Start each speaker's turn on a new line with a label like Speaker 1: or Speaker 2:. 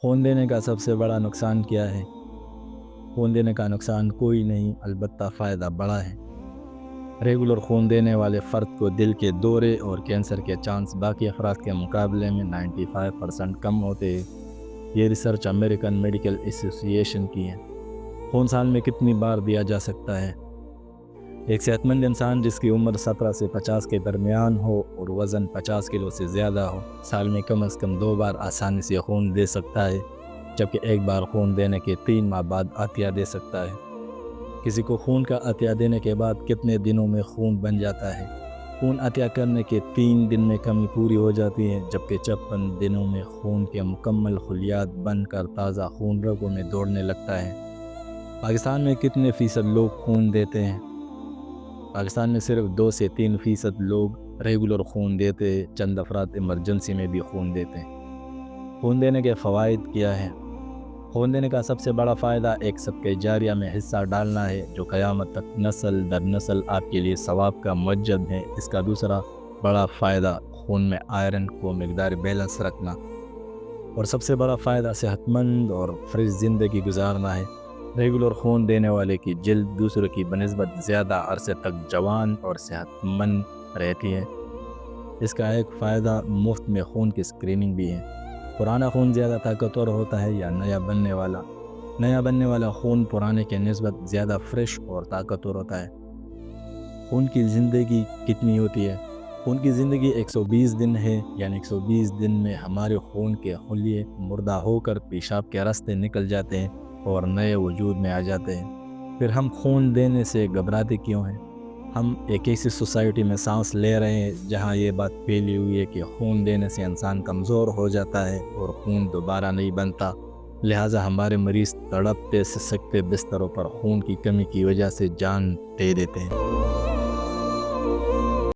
Speaker 1: خون دینے کا سب سے بڑا نقصان کیا ہے؟ خون دینے کا نقصان کوئی نہیں، البتہ فائدہ بڑا ہے۔ ریگولر خون دینے والے فرد کو دل کے دورے اور کینسر کے چانس باقی افراد کے مقابلے میں 95% کم ہوتے ہیں۔ یہ ریسرچ امریکن میڈیکل ایسوسی ایشن کی ہے۔ خون سال میں کتنی بار دیا جا سکتا ہے؟ ایک صحت مند انسان جس کی عمر 17 سے 50 کے درمیان ہو اور وزن 50 کلو سے زیادہ ہو، سال میں کم از کم 2 بار آسانی سے خون دے سکتا ہے، جبکہ ایک بار خون دینے کے 3 ماہ بعد عطیہ دے سکتا ہے۔ کسی کو خون کا عطیہ دینے کے بعد کتنے دنوں میں خون بن جاتا ہے؟ خون عطیہ کرنے کے 3 دن میں کمی پوری ہو جاتی ہے، جبکہ 56 دنوں میں خون کے مکمل خلیات بن کر تازہ خون رگوں میں دوڑنے لگتا ہے۔ پاکستان میں کتنے فیصد لوگ خون دیتے ہیں؟ پاکستان میں صرف 2 سے 3% لوگ ریگولر خون دیتے ہیں، چند افراد ایمرجنسی میں بھی خون دیتے ہیں۔ خون دینے کے فوائد کیا ہیں؟ خون دینے کا سب سے بڑا فائدہ ایک صدقہ جاریہ میں حصہ ڈالنا ہے، جو قیامت تک نسل در نسل آپ کے لیے ثواب کا معجب ہے۔ اس کا دوسرا بڑا فائدہ خون میں آئرن کو مقدار بیلنس رکھنا، اور سب سے بڑا فائدہ صحت مند اور فریش زندگی گزارنا ہے۔ ریگولر خون دینے والے کی جلد دوسروں کی بنسبت زیادہ عرصے تک جوان اور صحت مند رہتی ہے۔ اس کا ایک فائدہ مفت میں خون کی اسکریننگ بھی ہے۔ پرانا خون زیادہ طاقتور ہوتا ہے یا نیا بننے والا؟ نیا بننے والا خون پرانے کے نسبت زیادہ فریش اور طاقتور ہوتا ہے۔ خون کی زندگی کتنی ہوتی ہے؟ خون کی زندگی 120 دن ہے، یعنی 120 دن میں ہمارے خون کے خلیے مردہ ہو کر پیشاب کے راستے نکل جاتے ہیں اور نئے وجود میں آ جاتے ہیں۔ پھر ہم خون دینے سے گھبراتے کیوں ہیں؟ ہم ایک ایسی سوسائٹی میں سانس لے رہے ہیں جہاں یہ بات پھیلی ہوئی ہے کہ خون دینے سے انسان کمزور ہو جاتا ہے اور خون دوبارہ نہیں بنتا، لہٰذا ہمارے مریض تڑپتے سسکتے بستروں پر خون کی کمی کی وجہ سے جان دے دیتے ہیں۔